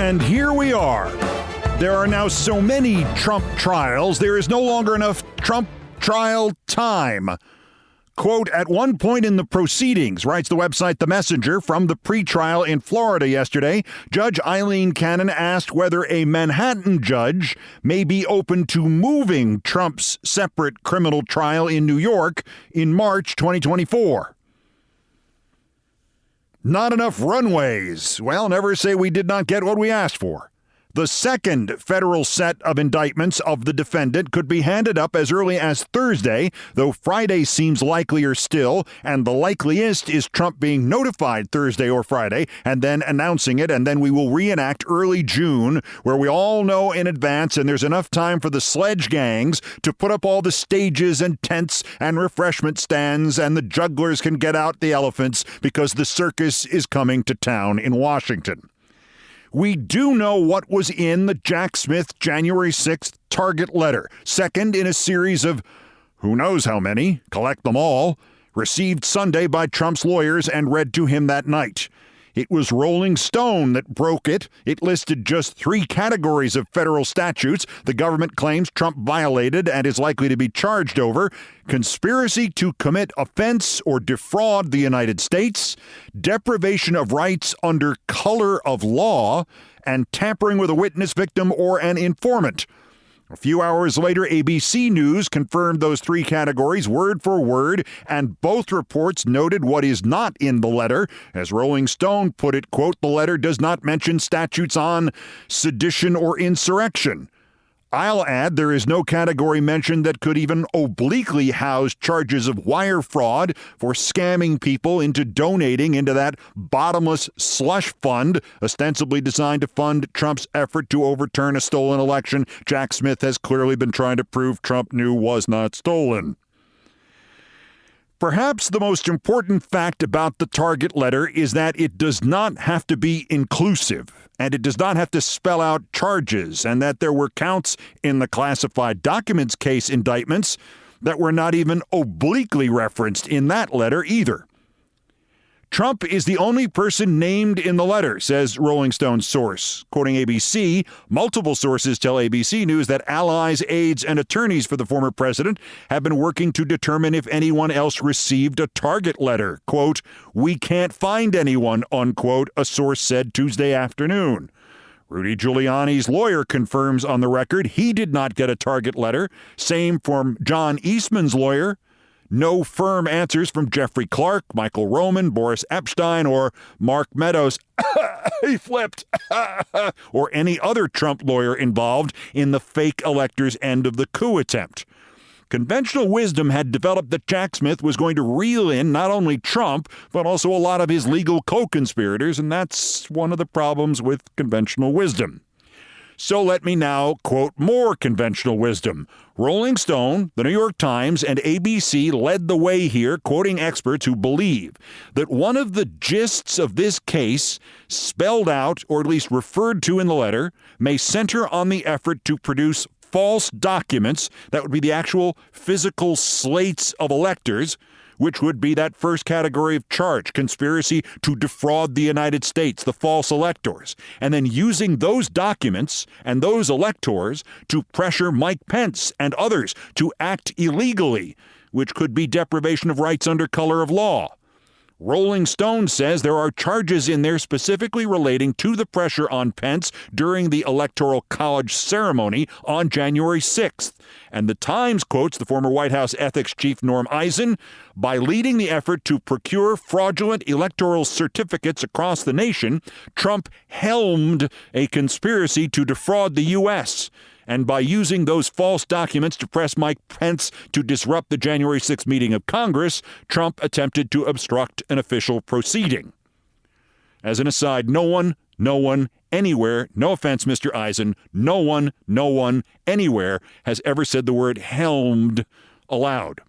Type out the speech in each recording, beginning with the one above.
And here we are. There are now so many Trump trials, there is no longer enough Trump trial time. Quote, at one point in the proceedings, writes the website The Messenger, from the pretrial in Florida yesterday, Judge Eileen Cannon asked whether a Manhattan judge may be open to moving Trump's separate criminal trial in New York in March 2024. Not enough runways. Well, never say we did not get what we asked for. The second federal set of indictments of the defendant could be handed up as early as Thursday, though Friday seems likelier still, and the likeliest is Trump being notified Thursday or Friday and then announcing it, and then we will reenact early June, where we all know in advance and there's enough time for the sledge gangs to put up all the stages and tents and refreshment stands, and the jugglers can get out the elephants because the circus is coming to town in Washington. We do know what was in the Jack Smith January 6th target letter, second in a series of who knows how many, collect them all, received Sunday by Trump's lawyers and read to him that night. It was Rolling Stone that broke it. It listed just 3 categories of federal statutes the government claims Trump violated and is likely to be charged over: conspiracy to commit offense or defraud the United States, deprivation of rights under color of law, and tampering with a witness, victim, or an informant. A few hours later, ABC News confirmed those 3 categories word for word, and both reports noted what is not in the letter. As Rolling Stone put it, quote, the letter does not mention statutes on sedition or insurrection. I'll add there is no category mentioned that could even obliquely house charges of wire fraud for scamming people into donating into that bottomless slush fund ostensibly designed to fund Trump's effort to overturn a stolen election Jack Smith has clearly been trying to prove Trump knew was not stolen. Perhaps the most important fact about the target letter is that it does not have to be inclusive, and it does not have to spell out charges, and that there were counts in the classified documents case indictments that were not even obliquely referenced in that letter either. Trump is the only person named in the letter, says Rolling Stone's source. Quoting ABC, multiple sources tell ABC News that allies, aides, and attorneys for the former president have been working to determine if anyone else received a target letter. Quote, we can't find anyone, unquote, a source said Tuesday afternoon. Rudy Giuliani's lawyer confirms on the record he did not get a target letter. Same from John Eastman's lawyer. No firm answers from Jeffrey Clark, Michael Roman, Boris Epstein, or Mark Meadows, he flipped, or any other Trump lawyer involved in the fake electors' end of the coup attempt. Conventional wisdom had developed that Jack Smith was going to reel in not only Trump, but also a lot of his legal co-conspirators, and that's one of the problems with conventional wisdom. So let me now quote more conventional wisdom. Rolling Stone, the New York Times, and ABC led the way here, quoting experts who believe that one of the gists of this case, spelled out or at least referred to in the letter, may center on the effort to produce false documents, that would be the actual physical slates of electors, which would be that first category of charge, conspiracy to defraud the United States, the false electors, and then using those documents and those electors to pressure Mike Pence and others to act illegally, which could be deprivation of rights under color of law. Rolling Stone says there are charges in there specifically relating to the pressure on Pence during the Electoral College ceremony on January 6th. And the Times quotes the former White House ethics chief Norm Eisen, by leading the effort to procure fraudulent electoral certificates across the nation, Trump helmed a conspiracy to defraud the U.S., and by using those false documents to press Mike Pence to disrupt the January 6th meeting of Congress, Trump attempted to obstruct an official proceeding. As an aside, no one, anywhere, no offense, Mr. Eisen, no one, anywhere has ever said the word helmed aloud.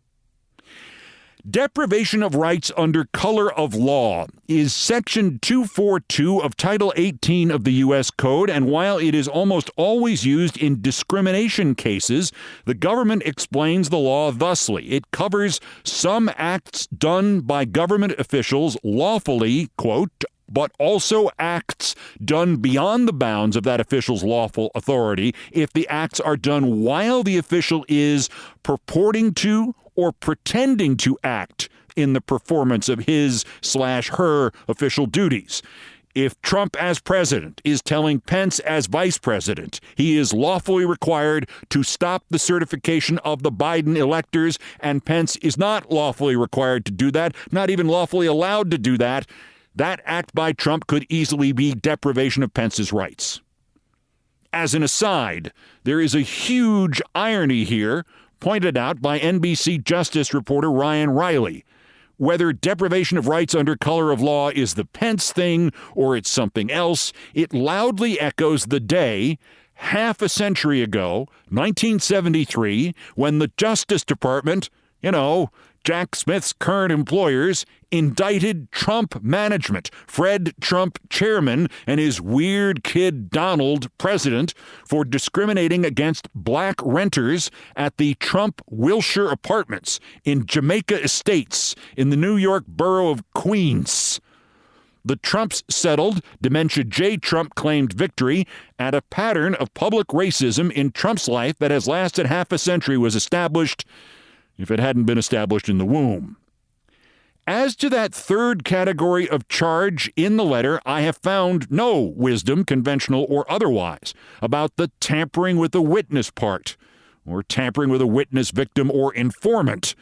Deprivation of rights under color of law is Section 242 of Title 18 of the U.S. Code, and while it is almost always used in discrimination cases, the government explains the law thusly. It covers some acts done by government officials lawfully, quote, but also acts done beyond the bounds of that official's lawful authority if the acts are done while the official is purporting to or pretending to act in the performance of his/her official duties. If Trump as president is telling Pence as vice president he is lawfully required to stop the certification of the Biden electors, and Pence is not lawfully required to do that, not even lawfully allowed to do that, that act by Trump could easily be deprivation of Pence's rights. As an aside, there is a huge irony here pointed out by NBC Justice reporter Ryan Riley. Whether deprivation of rights under color of law is the Pence thing or it's something else, it loudly echoes the day, half a century ago, 1973, when the Justice Department, Jack Smith's current employers, indicted Trump management, Fred Trump chairman, and his weird kid Donald president for discriminating against black renters at the Trump Wilshire Apartments in Jamaica Estates in the New York borough of Queens. The Trumps settled, Dementia J. Trump claimed victory, and a pattern of public racism in Trump's life that has lasted half a century was established, if it hadn't been established in the womb. As to that third category of charge in the letter, I have found no wisdom, conventional or otherwise, about the tampering with a witness part, or tampering with a witness, victim, or informant.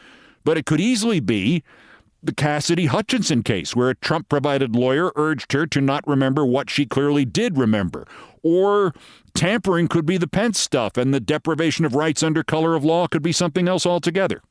But it could easily be the Cassidy Hutchinson case, where a Trump-provided lawyer urged her to not remember what she clearly did remember. Or tampering could be the Pence stuff, and the deprivation of rights under color of law could be something else altogether.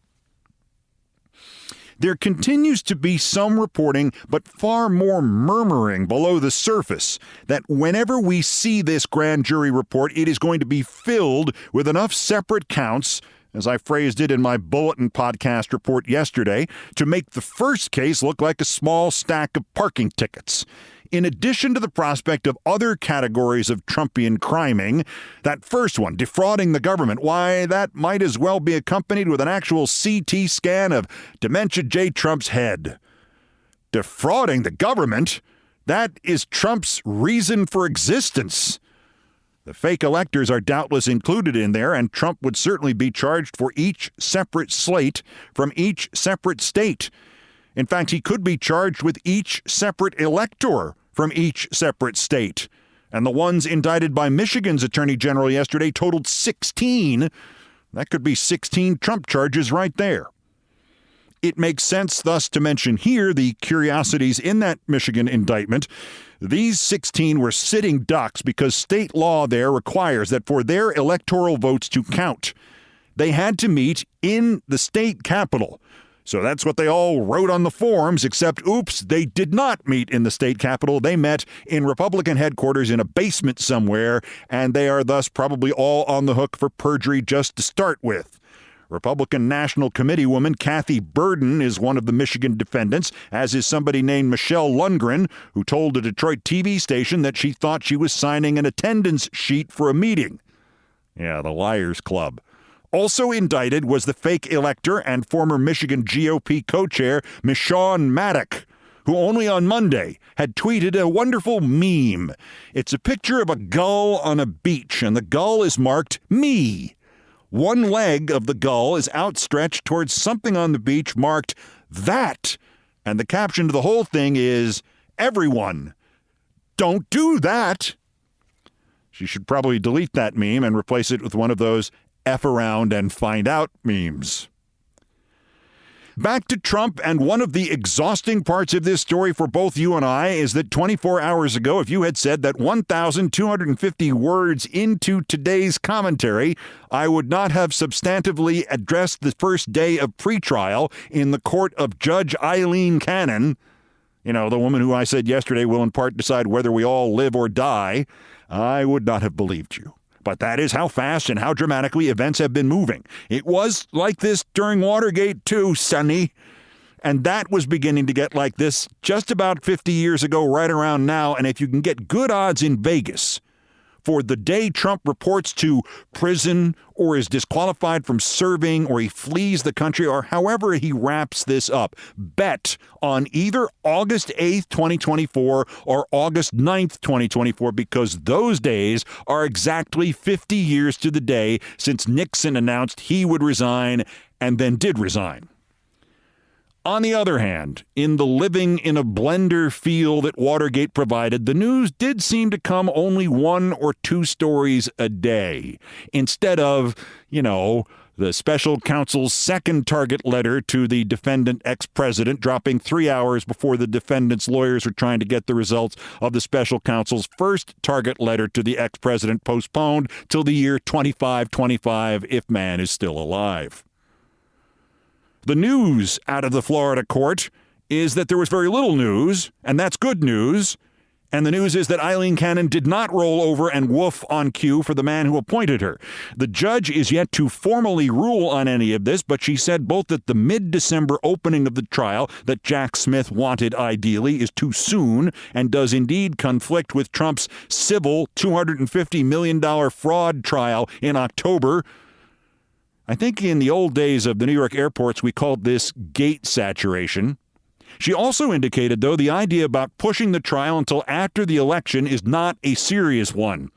There continues to be some reporting, but far more murmuring below the surface, that whenever we see this grand jury report, it is going to be filled with enough separate counts, as I phrased it in my Bulletin podcast report yesterday, to make the first case look like a small stack of parking tickets. In addition to the prospect of other categories of Trumpian criming, that first one, defrauding the government, why, that might as well be accompanied with an actual CT scan of Dementia J. Trump's head. Defrauding the government? That is Trump's reason for existence. The fake electors are doubtless included in there, and Trump would certainly be charged for each separate slate from each separate state. In fact, he could be charged with each separate elector from each separate state. And the ones indicted by Michigan's Attorney General yesterday totaled 16. That could be 16 Trump charges right there. It makes sense thus to mention here the curiosities in that Michigan indictment. These 16 were sitting ducks because state law there requires that for their electoral votes to count, they had to meet in the state capitol. So that's what they all wrote on the forms, except, oops, they did not meet in the state capitol. They met in Republican headquarters in a basement somewhere, and they are thus probably all on the hook for perjury just to start with. Republican National Committee woman Kathy Burden is one of the Michigan defendants, as is somebody named Michelle Lundgren, who told a Detroit TV station that she thought she was signing an attendance sheet for a meeting. Yeah, the Liars Club. Also indicted was the fake elector and former Michigan GOP co-chair Michonne Maddock, who only on Monday had tweeted a wonderful meme. It's a picture of a gull on a beach, and the gull is marked me. One leg of the gull is outstretched towards something on the beach marked that. And the caption to the whole thing is, everyone, don't do that. She should probably delete that meme and replace it with one of those F around and find out memes. Back to Trump, and one of the exhausting parts of this story for both you and I is that 24 hours ago, if you had said that 1,250 words into today's commentary, I would not have substantively addressed the first day of pretrial in the court of Judge Eileen Cannon, the woman who I said yesterday will in part decide whether we all live or die, I would not have believed you. But that is how fast and how dramatically events have been moving. It was like this during Watergate, too, Sonny. And that was beginning to get like this just about 50 years ago, right around now. And if you can get good odds in Vegas, for the day Trump reports to prison or is disqualified from serving or he flees the country or however he wraps this up. Bet on either August 8th, 2024 or August 9th, 2024, because those days are exactly 50 years to the day since Nixon announced he would resign and then did resign. On the other hand, in the living in a blender feel that Watergate provided, the news did seem to come only 1 or 2 stories a day, instead of, the special counsel's second target letter to the defendant ex-president, dropping 3 hours before the defendant's lawyers were trying to get the results of the special counsel's first target letter to the ex-president postponed till the year 2525 if man is still alive. The news out of the Florida court is that there was very little news, and that's good news. And the news is that Eileen Cannon did not roll over and woof on cue for the man who appointed her. The judge is yet to formally rule on any of this, but she said both that the mid-December opening of the trial that Jack Smith wanted ideally is too soon and does indeed conflict with Trump's civil $250 million fraud trial in October. I think in the old days of the New York airports, we called this gate saturation. She also indicated, though, the idea about pushing the trial until after the election is not a serious one.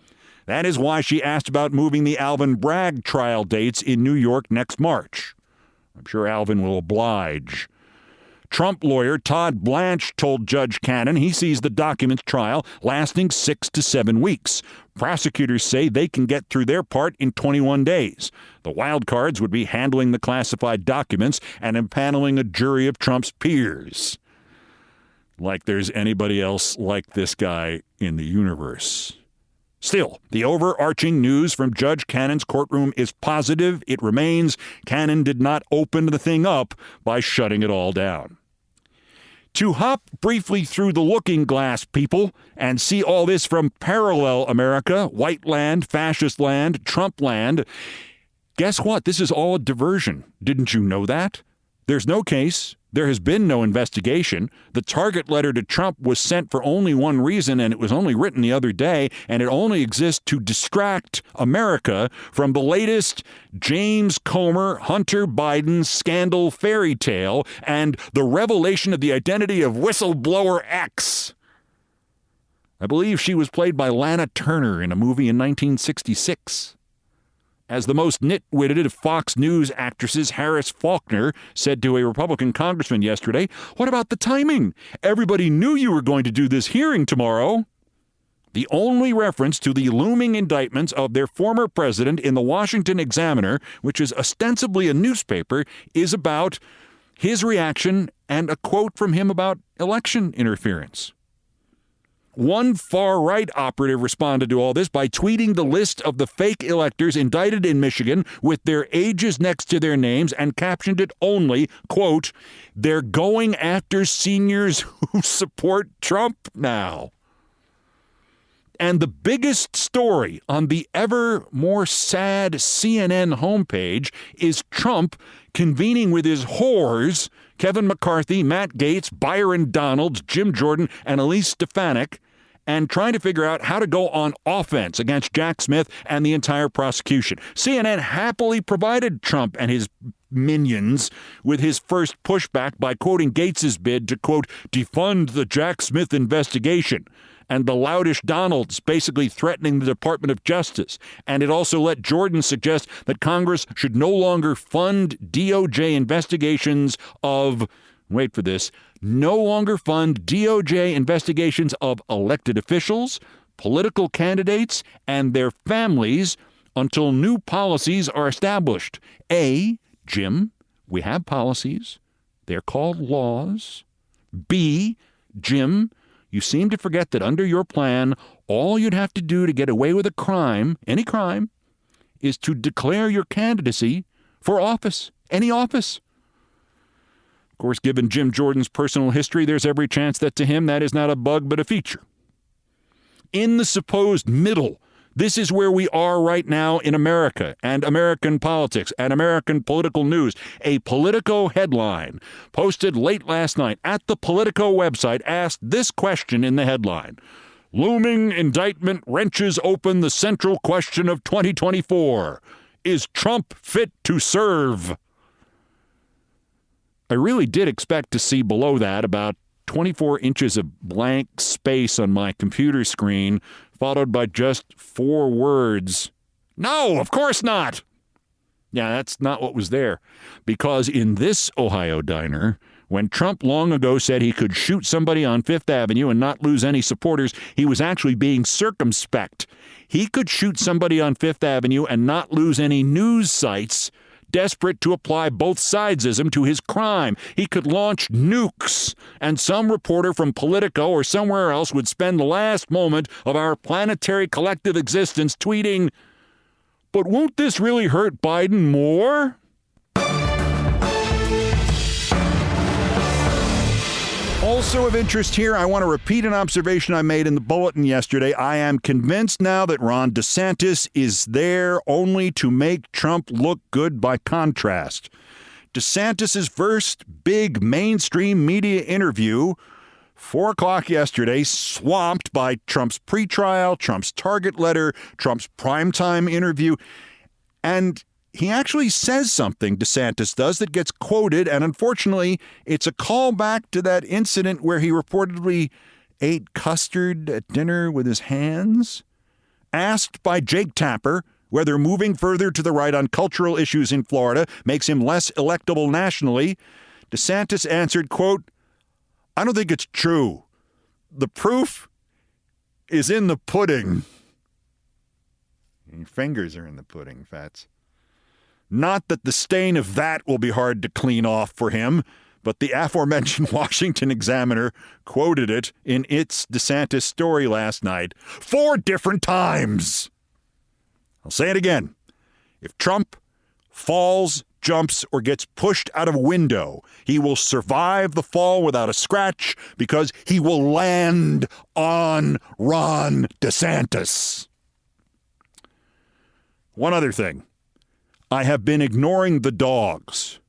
That is why she asked about moving the Alvin Bragg trial dates in New York next March. I'm sure Alvin will oblige. Trump lawyer Todd Blanche told Judge Cannon he sees the documents trial lasting 6 to 7 weeks. Prosecutors say they can get through their part in 21 days. The wild cards would be handling the classified documents and impaneling a jury of Trump's peers. Like there's anybody else like this guy in the universe. Still, the overarching news from Judge Cannon's courtroom is positive. It remains Cannon did not open the thing up by shutting it all down. To hop briefly through the looking glass, people, and see all this from parallel America, white land, fascist land, Trump land, guess what? This is all a diversion. Didn't you know that? There's no case. There has been no investigation. The target letter to Trump was sent for only one reason, and it was only written the other day, and it only exists to distract America from the latest James Comer, Hunter Biden scandal fairy tale and the revelation of the identity of whistleblower X. I believe she was played by Lana Turner in a movie in 1966. As the most nitwitted of Fox News actresses, Harris Faulkner, said to a Republican congressman yesterday, "What about the timing? Everybody knew you were going to do this hearing tomorrow." The only reference to the looming indictments of their former president in the Washington Examiner, which is ostensibly a newspaper, is about his reaction and a quote from him about election interference. One far-right operative responded to all this by tweeting the list of the fake electors indicted in Michigan with their ages next to their names and captioned it only, quote, "They're going after seniors who support Trump now." And the biggest story on the ever more sad CNN homepage is Trump convening with his whores, Kevin McCarthy, Matt Gaetz, Byron Donalds, Jim Jordan, and Elise Stefanik, and trying to figure out how to go on offense against Jack Smith and the entire prosecution. CNN happily provided Trump and his minions with his first pushback by quoting Gaetz's bid to, quote, defund the Jack Smith investigation, and the loutish Donalds basically threatening the Department of Justice. And it also let Jordan suggest that Congress should no longer fund DOJ investigations of, wait for this, no longer fund DOJ investigations of elected officials, political candidates, and their families until new policies are established. A, Jim, we have policies. They're called laws. B, Jim, you seem to forget that under your plan, all you'd have to do to get away with a crime, any crime, is to declare your candidacy for office, any office. Of course, given Jim Jordan's personal history, there's every chance that to him that is not a bug but a feature. In the supposed middle, this is where we are right now in America and American politics and American political news. A Politico headline posted late last night at the Politico website asked this question in the headline: Looming indictment wrenches open the central question of 2024. Is Trump fit to serve? I really did expect to see below that about 24 inches of blank space on my computer screen, followed by just 4 words. No, of course not. Yeah, that's not what was there. Because in this Ohio diner, when Trump long ago said he could shoot somebody on Fifth Avenue and not lose any supporters, he was actually being circumspect. He could shoot somebody on Fifth Avenue and not lose any news sites desperate to apply both sidesism to his crime. He could launch nukes, and some reporter from Politico or somewhere else would spend the last moment of our planetary collective existence tweeting, "But won't this really hurt Biden more?" Also of interest here, I want to repeat an observation I made in the bulletin yesterday. I am convinced now that Ron DeSantis is there only to make Trump look good by contrast. DeSantis' first big mainstream media interview, 4 o'clock yesterday, swamped by Trump's pretrial, Trump's target letter, Trump's primetime interview. And he actually says something, DeSantis does, that gets quoted, and unfortunately, it's a callback to that incident where he reportedly ate custard at dinner with his hands. Asked by Jake Tapper whether moving further to the right on cultural issues in Florida makes him less electable nationally, DeSantis answered, quote, "I don't think it's true. The proof is in the pudding." Your fingers are in the pudding, Fats. Not that the stain of that will be hard to clean off for him, but the aforementioned Washington Examiner quoted it in its DeSantis story last night 4 different times. I'll say it again. If Trump falls, jumps, or gets pushed out of a window, he will survive the fall without a scratch because he will land on Ron DeSantis. One other thing. I have been ignoring the dogs.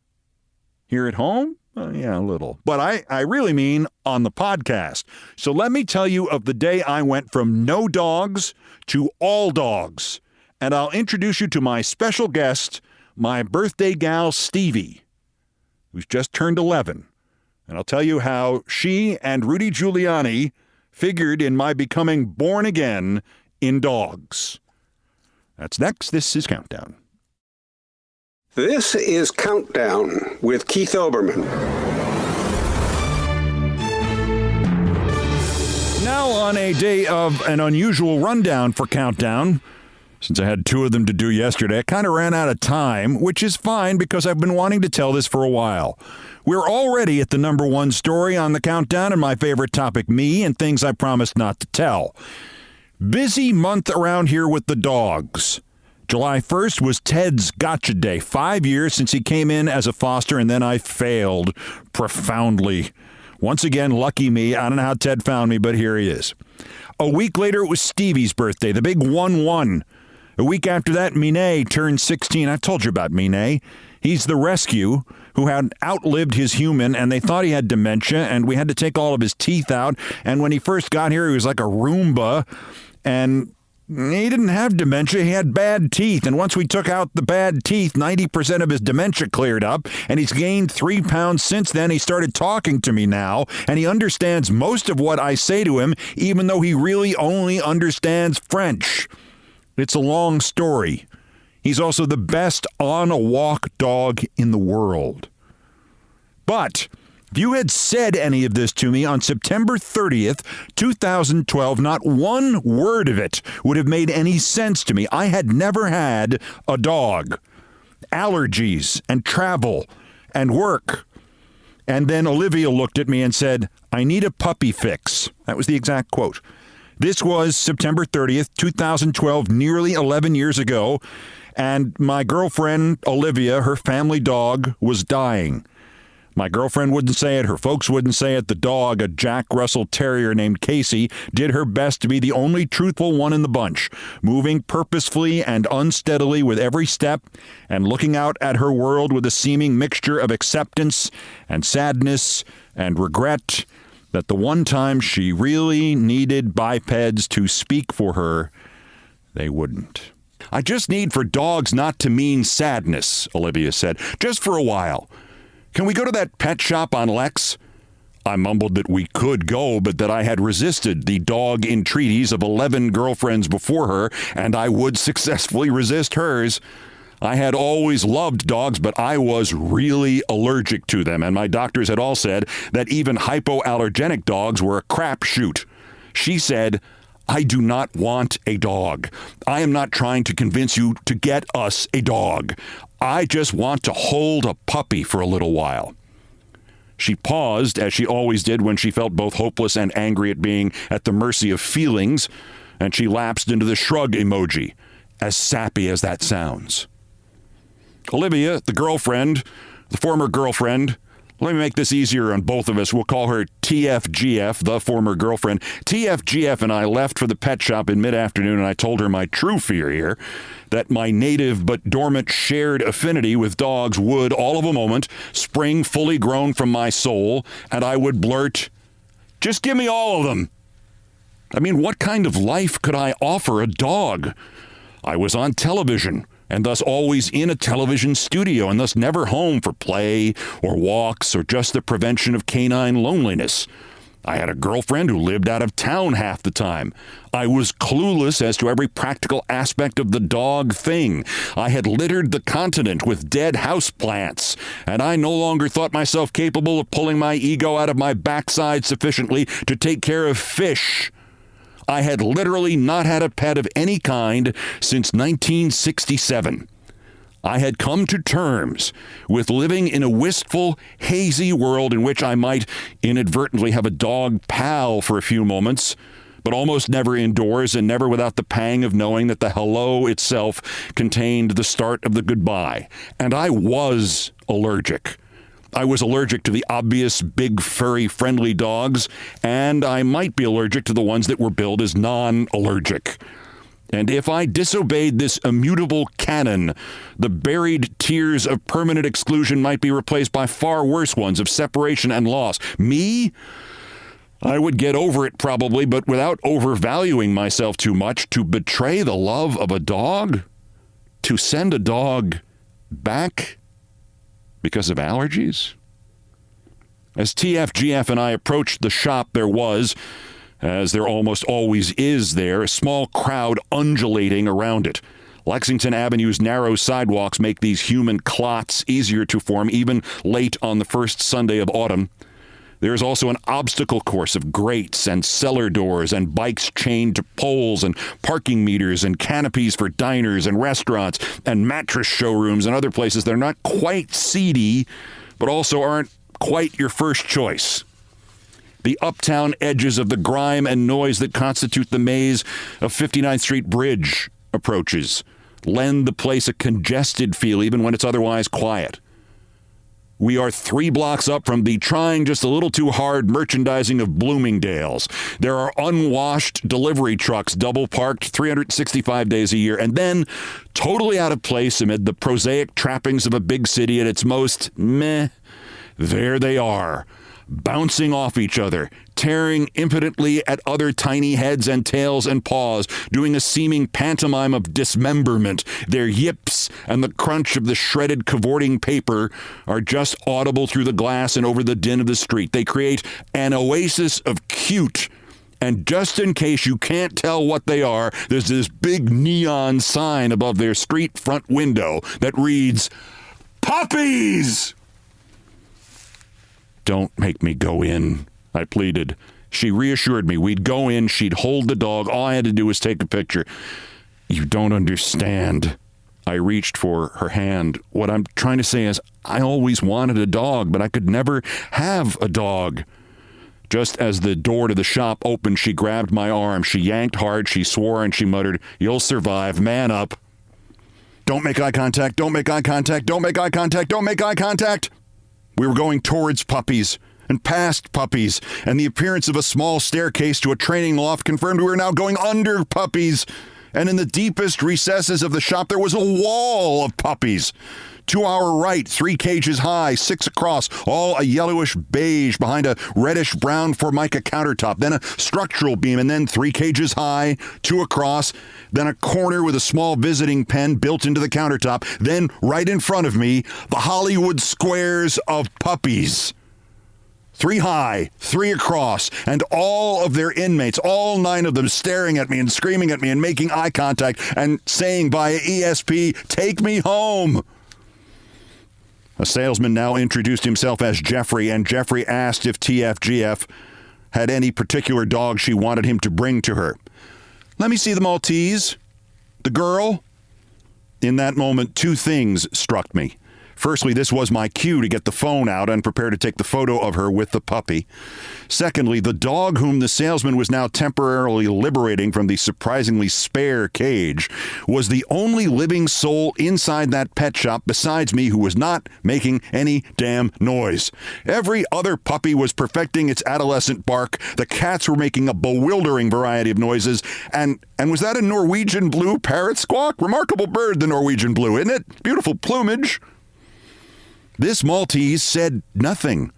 Here at home? Yeah, a little. But I really mean on the podcast. So let me tell you of the day I went from no dogs to all dogs. And I'll introduce you to my special guest, my birthday gal, Stevie, who's just turned 11. And I'll tell you how she and Rudy Giuliani figured in my becoming born again in dogs. That's next. This is Countdown. This is Countdown with Keith Olbermann. Now on a day of an unusual rundown for Countdown, since I had 2 of them to do yesterday, I kind of ran out of time, which is fine because I've been wanting to tell this for a while. We're already at the number 1 story on the Countdown and my favorite topic, me and things I promised not to tell. Busy month around here with the dogs. July 1st was Ted's Gotcha Day. 5 years since he came in as a foster, and then I failed profoundly. Once again, lucky me. I don't know how Ted found me, but here he is. A week later, it was Stevie's birthday, the big 1-1. A week after that, Minet turned 16. I've told you about Minet. He's the rescue who had outlived his human, and they thought he had dementia, and we had to take all of his teeth out. And when he first got here, he was like a Roomba, and he didn't have dementia. He had bad teeth. And once we took out the bad teeth, 90% of his dementia cleared up. And he's gained 3 pounds since then. He started talking to me now. And he understands most of what I say to him, even though he really only understands French. It's a long story. He's also the best on-a-walk dog in the world. But if you had said any of this to me on September 30th, 2012, not one word of it would have made any sense to me. I had never had a dog. Allergies and travel and work. And then Olivia looked at me and said, "I need a puppy fix." That was the exact quote. This was September 30th, 2012, nearly 11 years ago. And my girlfriend, Olivia, her family dog, was dying. My girlfriend wouldn't say it. Her folks wouldn't say it. The dog, a Jack Russell Terrier named Casey, did her best to be the only truthful one in the bunch, moving purposefully and unsteadily with every step and looking out at her world with a seeming mixture of acceptance and sadness and regret that the one time she really needed bipeds to speak for her, they wouldn't. I just need for dogs not to mean sadness, Olivia said, just for a while. Can we go to that pet shop on Lex? I mumbled that we could go, but that I had resisted the dog entreaties of 11 girlfriends before her, and I would successfully resist hers. I had always loved dogs, but I was really allergic to them, and my doctors had all said that even hypoallergenic dogs were a crapshoot. She said, I do not want a dog. I am not trying to convince you to get us a dog. I just want to hold a puppy for a little while. She paused, as she always did when she felt both hopeless and angry at being at the mercy of feelings, and she lapsed into the shrug emoji, as sappy as that sounds. Olivia, the girlfriend, the former girlfriend, let me make this easier on both of us. We'll call her TFGF, the former girlfriend. TFGF and I left for the pet shop in mid-afternoon, and I told her my true fear here, that my native but dormant shared affinity with dogs would, all of a moment, spring fully grown from my soul, and I would blurt, just give me all of them. I mean, what kind of life could I offer a dog? I was on television, and thus always in a television studio, and thus never home for play or walks or just the prevention of canine loneliness. I had a girlfriend who lived out of town half the time. I was clueless as to every practical aspect of the dog thing. I had littered the continent with dead houseplants, and I no longer thought myself capable of pulling my ego out of my backside sufficiently to take care of fish. I had literally not had a pet of any kind since 1967. I had come to terms with living in a wistful, hazy world in which I might inadvertently have a dog pal for a few moments, but almost never indoors and never without the pang of knowing that the hello itself contained the start of the goodbye. And I was allergic. I was allergic to the obvious big, furry, friendly dogs, and I might be allergic to the ones that were billed as non-allergic. And if I disobeyed this immutable canon, the buried tears of permanent exclusion might be replaced by far worse ones of separation and loss. Me? I would get over it probably, but without overvaluing myself too much, to betray the love of a dog? To send a dog back because of allergies? As TFGF and I approached the shop, there was, as there almost always is there, a small crowd undulating around it. Lexington Avenue's narrow sidewalks make these human clots easier to form even late on the first Sunday of autumn. There is also an obstacle course of grates and cellar doors and bikes chained to poles and parking meters and canopies for diners and restaurants and mattress showrooms and other places that are not quite seedy, but also aren't quite your first choice. The uptown edges of the grime and noise that constitute the maze of 59th Street Bridge approaches lend the place a congested feel even when it's otherwise quiet. We are 3 blocks up from the trying just a little too hard merchandising of Bloomingdale's. There are unwashed delivery trucks double parked 365 days a year, and then, totally out of place amid the prosaic trappings of a big city at its most meh, there they are, bouncing off each other, tearing impotently at other tiny heads and tails and paws, doing a seeming pantomime of dismemberment. Their yips and the crunch of the shredded cavorting paper are just audible through the glass and over the din of the street. They create an oasis of cute. And just in case you can't tell what they are, there's this big neon sign above their street front window that reads, "Puppies!" "Don't make me go in," I pleaded. She reassured me. We'd go in, she'd hold the dog. All I had to do was take a picture. "You don't understand." I reached for her hand. What I'm trying to say is, I always wanted a dog, but I could never have a dog. Just as the door to the shop opened, she grabbed my arm. She yanked hard, she swore, and she muttered, "You'll survive. Man up." "Don't make eye contact. Don't make eye contact. Don't make eye contact. Don't make eye contact." We were going towards puppies and past puppies, and the appearance of a small staircase to a training loft confirmed we were now going under puppies. And in the deepest recesses of the shop, there was a wall of puppies. To our right, 3 cages high, 6 across, all a yellowish beige behind a reddish-brown Formica countertop, then a structural beam, and then 3 cages high, 2 across, then a corner with a small visiting pen built into the countertop, then right in front of me, the Hollywood squares of puppies. 3 high, 3 across, and all of their inmates, all 9 of them staring at me and screaming at me and making eye contact and saying via ESP, "Take me home." A salesman now introduced himself as Jeffrey, and Jeffrey asked if TFGF had any particular dog she wanted him to bring to her. "Let me see the Maltese. The girl." In that moment, 2 things struck me. Firstly, this was my cue to get the phone out and prepare to take the photo of her with the puppy. Secondly, the dog whom the salesman was now temporarily liberating from the surprisingly spare cage was the only living soul inside that pet shop besides me who was not making any damn noise. Every other puppy was perfecting its adolescent bark. The cats were making a bewildering variety of noises. And was that a Norwegian blue parrot squawk? Remarkable bird, the Norwegian blue, isn't it? Beautiful plumage. This Maltese said nothing.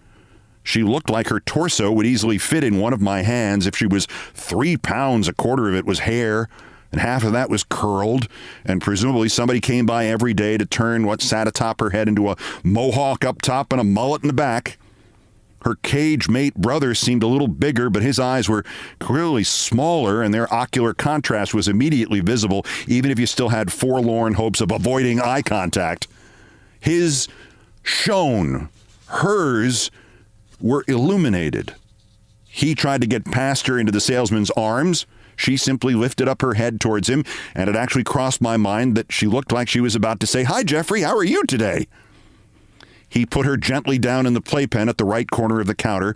She looked like her torso would easily fit in one of my hands. If she was 3 pounds, a quarter of it was hair, and half of that was curled, and presumably somebody came by every day to turn what sat atop her head into a mohawk up top and a mullet in the back. Her cage mate brother seemed a little bigger, but his eyes were clearly smaller, and their ocular contrast was immediately visible, even if you still had forlorn hopes of avoiding eye contact. His shone. Hers were illuminated. He tried to get past her into the salesman's arms. She simply lifted up her head towards him, and it actually crossed my mind that she looked like she was about to say, "Hi, Jeffrey, how are you today?" He put her gently down in the playpen at the right corner of the counter.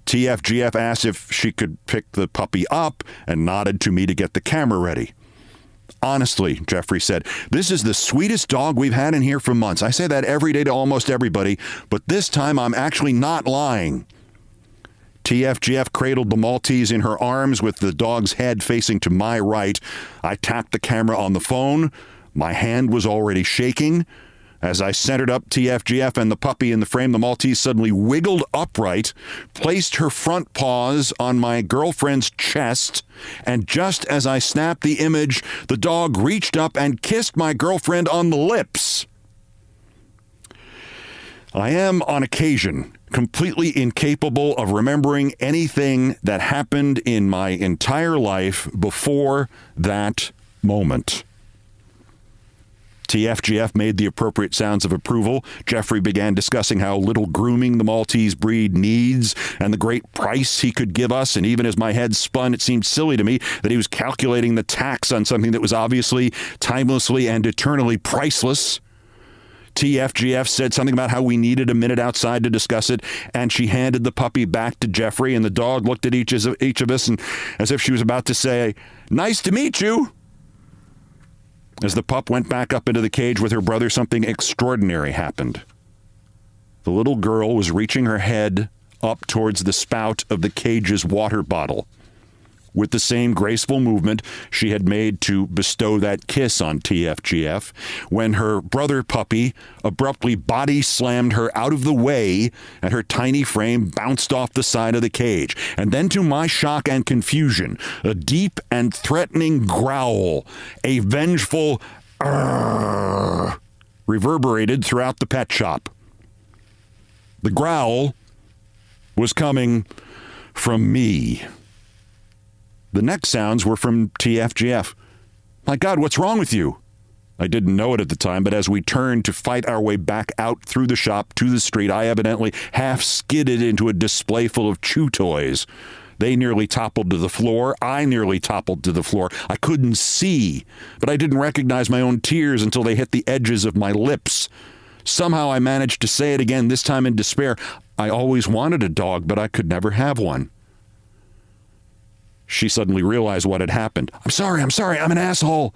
TFGF asked if she could pick the puppy up and nodded to me to get the camera ready. "Honestly," Jeffrey said, "this is the sweetest dog we've had in here for months. I say that every day to almost everybody, but this time I'm actually not lying." TFGF cradled the Maltese in her arms with the dog's head facing to my right. I tapped the camera on the phone. My hand was already shaking. As I centered up TFGF and the puppy in the frame, the Maltese suddenly wiggled upright, placed her front paws on my girlfriend's chest, and just as I snapped the image, the dog reached up and kissed my girlfriend on the lips. I am, on occasion, completely incapable of remembering anything that happened in my entire life before that moment. TFGF made the appropriate sounds of approval. Jeffrey began discussing how little grooming the Maltese breed needs and the great price he could give us. And even as my head spun, it seemed silly to me that he was calculating the tax on something that was obviously, timelessly, and eternally priceless. TFGF said something about how we needed a minute outside to discuss it, and she handed the puppy back to Jeffrey, and the dog looked at each of us and as if she was about to say, "Nice to meet you." As the pup went back up into the cage with her brother, something extraordinary happened. The little girl was reaching her head up towards the spout of the cage's water bottle. With the same graceful movement she had made to bestow that kiss on TFGF, when her brother puppy abruptly body slammed her out of the way and her tiny frame bounced off the side of the cage. And then, to my shock and confusion, a deep and threatening growl, a vengeful "Arrgh," reverberated throughout the pet shop. The growl was coming from me. The next sounds were from TFGF. "My God, what's wrong with you?" I didn't know it at the time, but as we turned to fight our way back out through the shop to the street, I evidently half skidded into a display full of chew toys. They nearly toppled to the floor. I nearly toppled to the floor. I couldn't see, but I didn't recognize my own tears until they hit the edges of my lips. Somehow I managed to say it again, this time in despair. I always wanted a dog, but I could never have one. She suddenly realized what had happened. I'm sorry, I'm an asshole."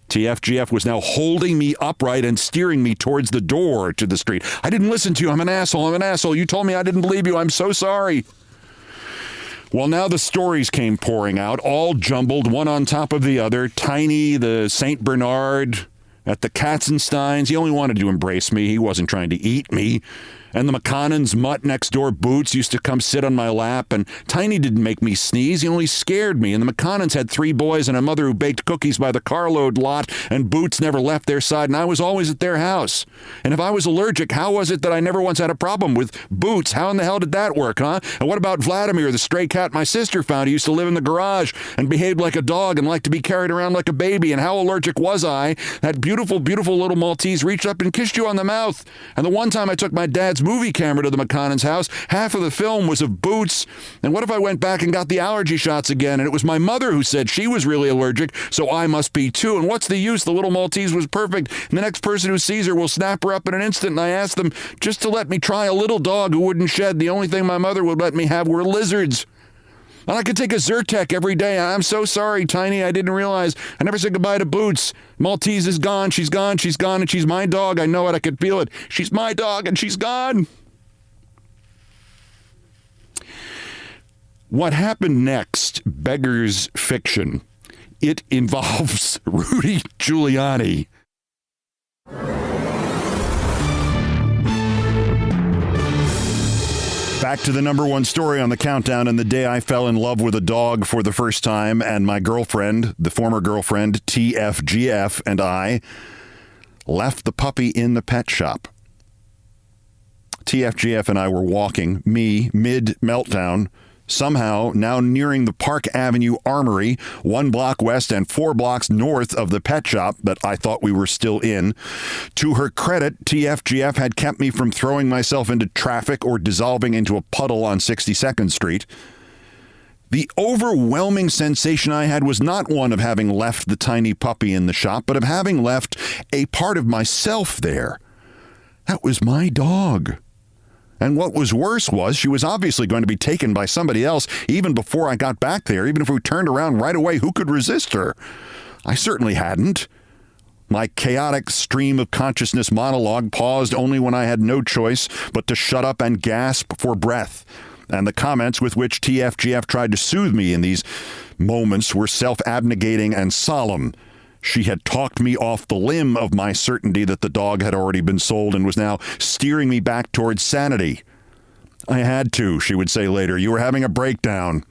TFGF was now holding me upright and steering me towards the door to the street. "I didn't listen to you. I'm an asshole. You told me I didn't believe you. I'm so sorry." Well, now the stories came pouring out, all jumbled, one on top of the other. Tiny, the St. Bernard, At the Katzensteins, he only wanted to embrace me. He wasn't trying to eat me. And the McConnens' mutt next door, Boots, used to come sit on my lap. And Tiny didn't make me sneeze. He only scared me. And the McConnens had 3 boys and a mother who baked cookies by the carload lot. And Boots never left their side. And I was always at their house. And if I was allergic, how was it that I never once had a problem with Boots? How in the hell did that work, huh? And what about Vladimir, the stray cat my sister found? He used to live in the garage and behaved like a dog and liked to be carried around like a baby. And how allergic was I? That beautiful, beautiful little Maltese reached up and kissed you on the mouth. And the one time I took my dad's movie camera to the McConnens' house, half of the film was of Boots. And what if I went back and got the allergy shots again? And it was my mother who said she was really allergic, so I must be too. And what's the use? The little Maltese was perfect. And the next person who sees her will snap her up in an instant. And I asked them just to let me try a little dog who wouldn't shed. The only thing my mother would let me have were lizards. And I could take a Zyrtec every day. I'm so sorry, Tiny. I didn't realize. I never said goodbye to Boots. Maltese is gone. She's gone. She's gone. And she's my dog. I know it. I could feel it. She's my dog and she's gone. What happened next beggars fiction. It involves Rudy Giuliani. Back to the number one story on the countdown and the day I fell in love with a dog for the first time, and my girlfriend, the former girlfriend, TFGF, and I left the puppy in the pet shop. TFGF and I were walking, me, mid-meltdown, somehow now nearing the Park Avenue Armory, 1 block west and 4 blocks north of the pet shop that I thought we were still in. To her credit, TFGF had kept me from throwing myself into traffic or dissolving into a puddle on 62nd Street. The overwhelming sensation I had was not one of having left the tiny puppy in the shop, but of having left a part of myself there. That was my dog. And what was worse was she was obviously going to be taken by somebody else even before I got back there. Even if we turned around right away, who could resist her? I certainly hadn't. My chaotic stream of consciousness monologue paused only when I had no choice but to shut up and gasp for breath. And the comments with which TFGF tried to soothe me in these moments were self-abnegating and solemn. She had talked me off the limb of my certainty that the dog had already been sold and was now steering me back towards sanity. I had to, she would say later. You were having a breakdown.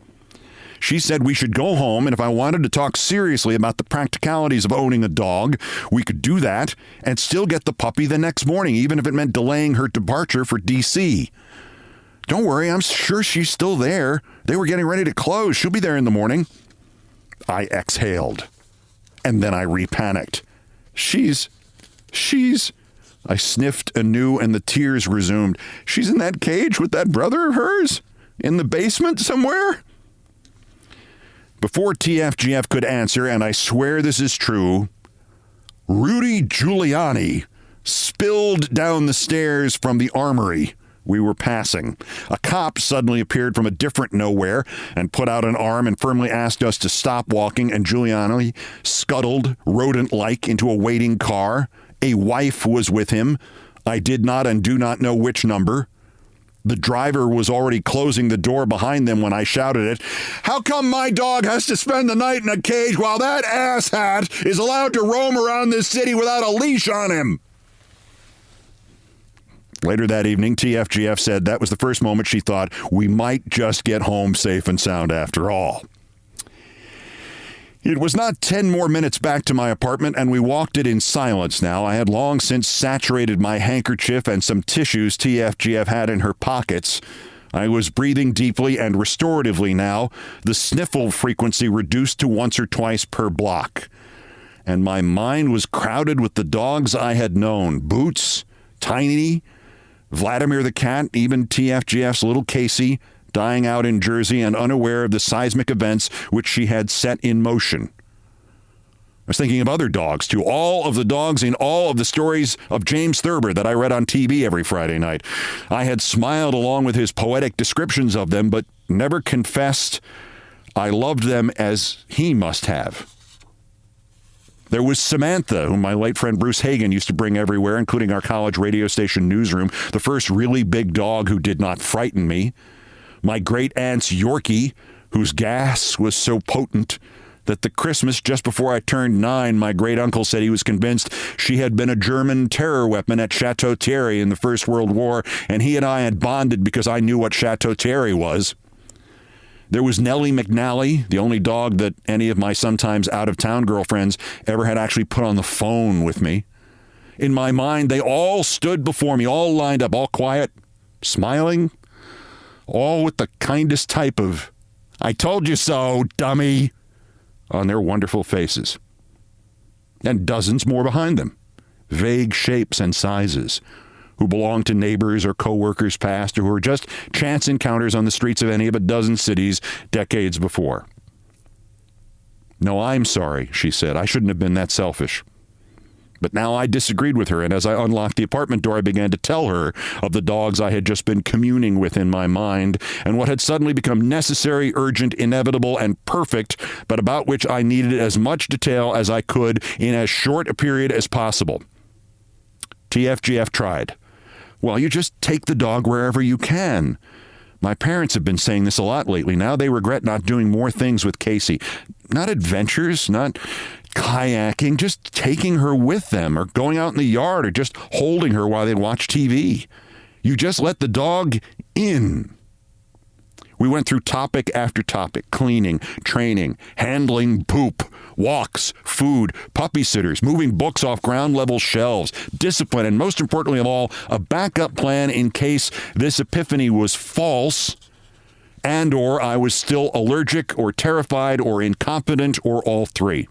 She said we should go home, and if I wanted to talk seriously about the practicalities of owning a dog, we could do that and still get the puppy the next morning, even if it meant delaying her departure for D.C. Don't worry, I'm sure she's still there. They were getting ready to close. She'll be there in the morning. I exhaled. And then I repanicked. She's... I sniffed anew and the tears resumed. She's in that cage with that brother of hers? In the basement somewhere? Before TFGF could answer, and I swear this is true, Rudy Giuliani spilled down the stairs from the armory we were passing. A cop suddenly appeared from a different nowhere and put out an arm and firmly asked us to stop walking, and Giuliani scuttled, rodent-like, into a waiting car. A wife was with him. I did not and do not know which number. The driver was already closing the door behind them when I shouted it. How come my dog has to spend the night in a cage while that asshat is allowed to roam around this city without a leash on him? Later that evening, TFGF said that was the first moment she thought we might just get home safe and sound after all. It was not 10 more minutes back to my apartment, and we walked it in silence now. I had long since saturated my handkerchief and some tissues TFGF had in her pockets. I was breathing deeply and restoratively now, the sniffle frequency reduced to once or twice per block. And my mind was crowded with the dogs I had known. Boots, Tiny, Vladimir the cat, even TFGF's little Casey, dying out in Jersey and unaware of the seismic events which she had set in motion. I was thinking of other dogs, too. All of the dogs in all of the stories of James Thurber that I read on TV every Friday night. I had smiled along with his poetic descriptions of them, but never confessed I loved them as he must have. There was Samantha, whom my late friend Bruce Hagen used to bring everywhere, including our college radio station newsroom, the first really big dog who did not frighten me. My great aunt's Yorkie, whose gas was so potent that the Christmas just before I turned 9, my great-uncle said he was convinced she had been a German terror weapon at Chateau Thierry in the First World War, and he and I had bonded because I knew what Chateau Thierry was. There was Nellie McNally, the only dog that any of my sometimes out-of-town girlfriends ever had actually put on the phone with me. In my mind, they all stood before me, all lined up, all quiet, smiling, all with the kindest type of, "I told you so, dummy," on their wonderful faces. And dozens more behind them, vague shapes and sizes, who belonged to neighbors or co-workers past, or who were just chance encounters on the streets of any of a dozen cities decades before. "No, I'm sorry," she said. "I shouldn't have been that selfish." But now I disagreed with her, and as I unlocked the apartment door, I began to tell her of the dogs I had just been communing with in my mind, and what had suddenly become necessary, urgent, inevitable, and perfect, but about which I needed as much detail as I could in as short a period as possible. TFGF tried. "Well, you just take the dog wherever you can." My parents have been saying this a lot lately. Now they regret not doing more things with Casey. Not adventures, not kayaking, just taking her with them, or going out in the yard, or just holding her while they watch TV. You just let the dog in. We went through topic after topic: cleaning, training, handling poop, walks, food, puppy sitters, moving books off ground level shelves, discipline, and most importantly of all, a backup plan in case this epiphany was false and or I was still allergic or terrified or incompetent or all three.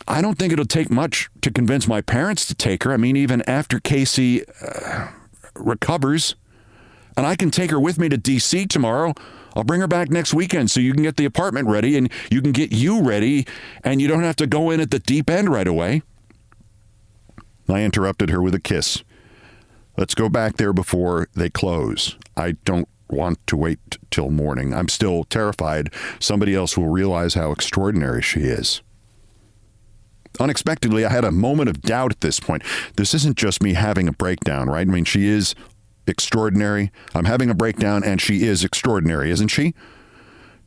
I don't think it'll take much to convince my parents to take her. I mean, even after Casey recovers, and I can take her with me to D.C. tomorrow. I'll bring her back next weekend so you can get the apartment ready and you can get you ready, and you don't have to go in at the deep end right away. I interrupted her with a kiss. "Let's go back there before they close. I don't want to wait till morning. I'm still terrified somebody else will realize how extraordinary she is." Unexpectedly, I had a moment of doubt at this point. This isn't just me having a breakdown, right? I mean, she is extraordinary. I'm having a breakdown, and she is extraordinary, isn't she?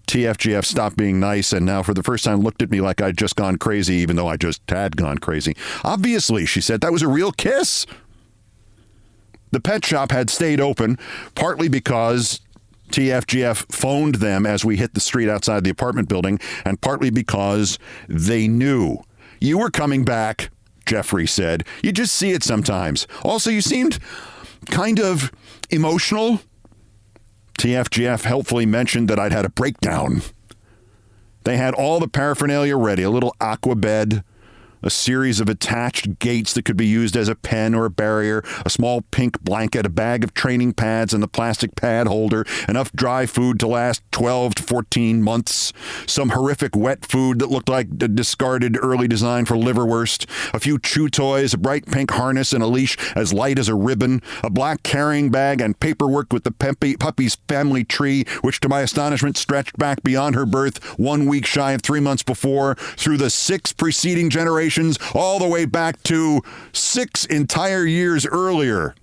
TFGF stopped being nice and now for the first time looked at me like I'd just gone crazy, even though I just had gone crazy. "Obviously," she said, "that was a real kiss." The pet shop had stayed open, partly because TFGF phoned them as we hit the street outside the apartment building, and partly because they knew. "You were coming back," Jeffrey said. "You just see it sometimes. Also, you seemed kind of emotional." TFGF helpfully mentioned that I'd had a breakdown. They had all the paraphernalia ready: a little aqua bed, a series of attached gates that could be used as a pen or a barrier, a small pink blanket, a bag of training pads and the plastic pad holder, enough dry food to last 12 to 14 months, some horrific wet food that looked like a discarded early design for liverwurst, a few chew toys, a bright pink harness and a leash as light as a ribbon, a black carrying bag, and paperwork with the puppy's family tree, which to my astonishment stretched back beyond her birth 1 week shy of 3 months before, through the 6 preceding generations, all the way back to 6 entire years earlier.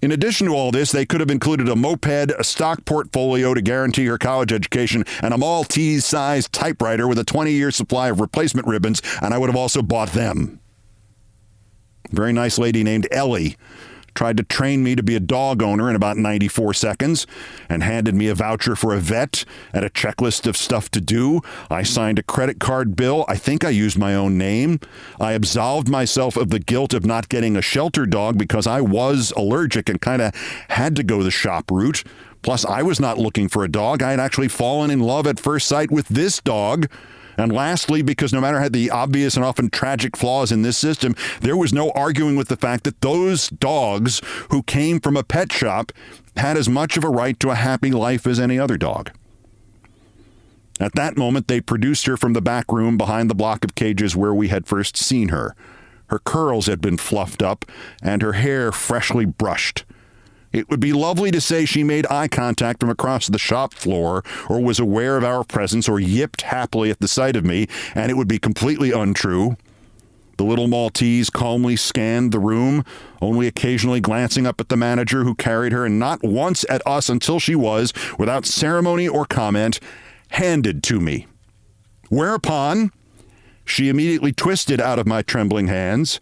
In addition to all this, they could have included a moped, a stock portfolio to guarantee her college education, and a Maltese-sized typewriter with a 20-year supply of replacement ribbons, and I would have also bought them. A very nice lady named Ellie tried to train me to be a dog owner in about 94 seconds and handed me a voucher for a vet and a checklist of stuff to do. I signed a credit card bill. I think I used my own name. I absolved myself of the guilt of not getting a shelter dog because I was allergic and kind of had to go the shop route. Plus, I was not looking for a dog. I had actually fallen in love at first sight with this dog. And lastly, because no matter how the obvious and often tragic flaws in this system, there was no arguing with the fact that those dogs who came from a pet shop had as much of a right to a happy life as any other dog. At that moment, they produced her from the back room behind the block of cages where we had first seen her. Her curls had been fluffed up and her hair freshly brushed. It would be lovely to say she made eye contact from across the shop floor or was aware of our presence or yipped happily at the sight of me, and it would be completely untrue. The little Maltese calmly scanned the room, only occasionally glancing up at the manager who carried her and not once at us until she was, without ceremony or comment, handed to me. Whereupon, she immediately twisted out of my trembling hands,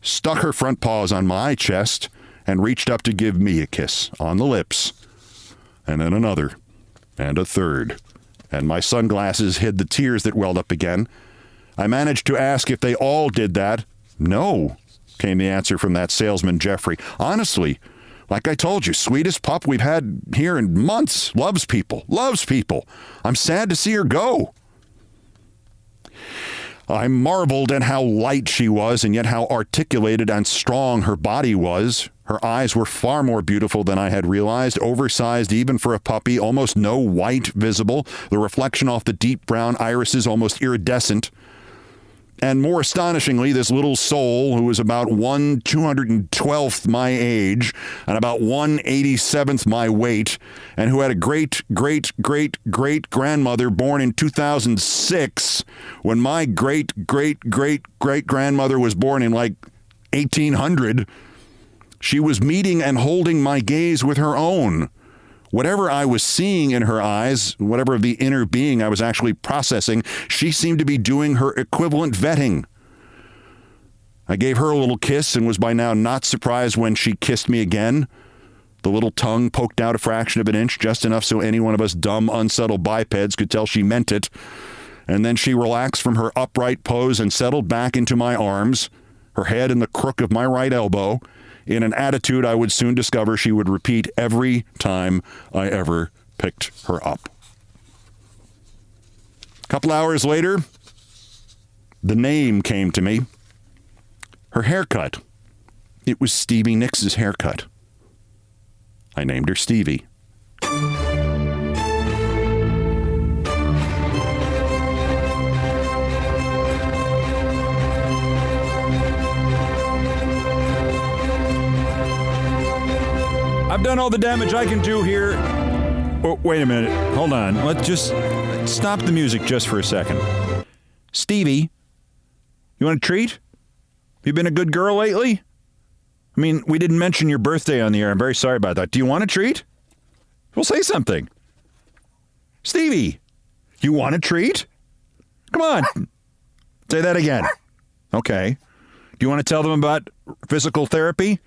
stuck her front paws on my chest, and reached up to give me a kiss on the lips. And then another, and a third. And my sunglasses hid the tears that welled up again. I managed to ask if they all did that. No, came the answer from that salesman, Jeffrey. Honestly, like I told you, sweetest pup we've had here in months. Loves people. I'm sad to see her go. I marveled at how light she was, and yet how articulated and strong her body was. Her eyes were far more beautiful than I had realized, oversized even for a puppy, almost no white visible, the reflection off the deep brown irises almost iridescent. And more astonishingly, this little soul, who was about 1/212th my age and about 1/87th my weight, and who had a great-great-great-great-grandmother born in 2006, when my great-great-great-great-grandmother was born in like 1800, she was meeting and holding my gaze with her own. Whatever I was seeing in her eyes, whatever of the inner being I was actually processing, she seemed to be doing her equivalent vetting. I gave her a little kiss and was by now not surprised when she kissed me again. The little tongue poked out a fraction of an inch, just enough so any one of us dumb, unsettled bipeds could tell she meant it. And then she relaxed from her upright pose and settled back into my arms, her head in the crook of my right elbow, in an attitude I would soon discover she would repeat every time I ever picked her up. A couple hours later, the name came to me. Her haircut. It was Stevie Nicks' haircut. I named her Stevie. I've done all the damage I can do here. Oh, wait a minute. Hold on. Let's stop the music just for a second. Stevie, you want a treat? You been a good girl lately? I mean, we didn't mention your birthday on the air. I'm very sorry about that. Do you want a treat? Well, say something. Stevie, you want a treat? Come on. Say that again. Okay. Do you want to tell them about physical therapy?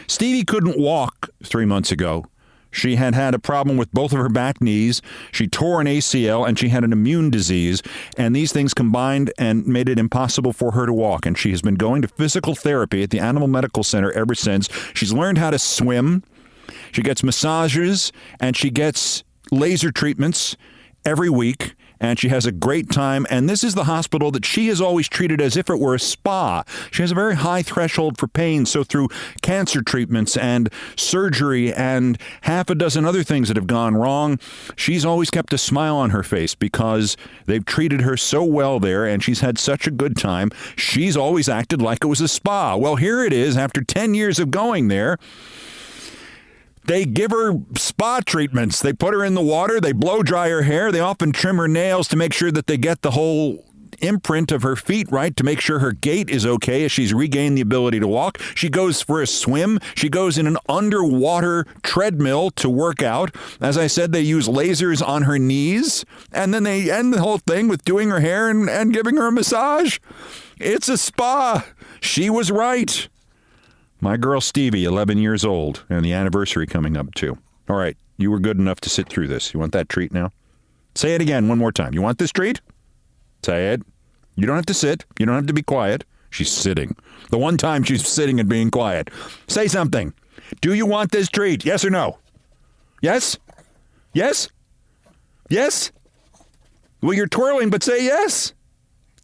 Stevie couldn't walk 3 months ago. She had a problem with both of her back knees. She tore an ACL and she had an immune disease. And these things combined and made it impossible for her to walk. And she has been going to physical therapy at the Animal Medical Center ever since. She's learned how to swim. She gets massages and she gets laser treatments every week. And she has a great time. And this is the hospital that she has always treated as if it were a spa. She has a very high threshold for pain. So through cancer treatments and surgery and half a dozen other things that have gone wrong, she's always kept a smile on her face because they've treated her so well there and she's had such a good time. She's always acted like it was a spa. Well, here it is after 10 years of going there. They give her spa treatments. They put her in the water. They blow dry her hair. They often trim her nails to make sure that they get the whole imprint of her feet right, to make sure her gait is okay as she's regained the ability to walk. She goes for a swim. She goes in an underwater treadmill to work out. As I said, they use lasers on her knees, and then they end the whole thing with doing her hair and giving her a massage. It's a spa. She was right. My girl Stevie, 11 years old, and the anniversary coming up, too. All right, you were good enough to sit through this. You want that treat now? Say it again one more time. You want this treat? Say it. You don't have to sit. You don't have to be quiet. She's sitting. The one time she's sitting and being quiet. Say something. Do you want this treat? Yes or no? Yes? Yes? Yes? Well, you're twirling, but say yes.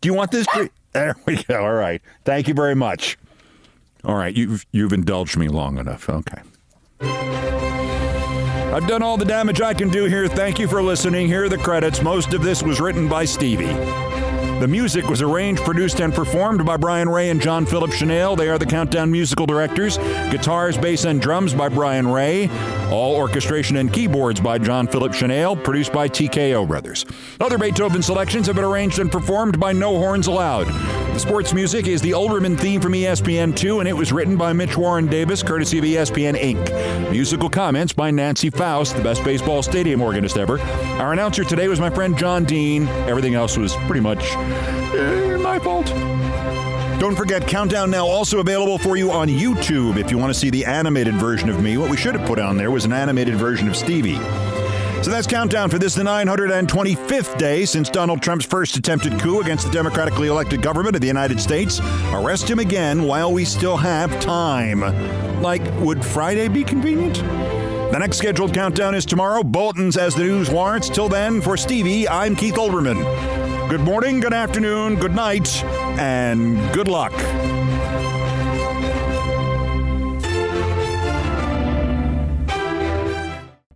Do you want this treat? There we go. All right. Thank you very much. All right, you've indulged me long enough. Okay. I've done all the damage I can do here. Thank you for listening. Here are the credits. Most of this was written by Stevie. The music was arranged, produced, and performed by Brian Ray and John Philip Chanel. They are the Countdown musical directors. Guitars, bass, and drums by Brian Ray. All orchestration and keyboards by John Philip Chanel, produced by TKO Brothers. Other Beethoven selections have been arranged and performed by No Horns Allowed. The sports music is the Olbermann theme from ESPN2, and it was written by Mitch Warren Davis, courtesy of ESPN Inc. Musical comments by Nancy Faust, the best baseball stadium organist ever. Our announcer today was my friend John Dean. Everything else was pretty much my fault. Don't forget, Countdown now also available for you on YouTube if you want to see the animated version of me. What we should have put on there was an animated version of Stevie. So that's Countdown for this, the 925th day since Donald Trump's first attempted coup against the democratically elected government of the United States. Arrest him again while we still have time. Like, would Friday be convenient? The next scheduled countdown is tomorrow. Bulletins as the news warrants. Till then, for Stevie, I'm Keith Olbermann. Good morning, good afternoon, good night, and good luck.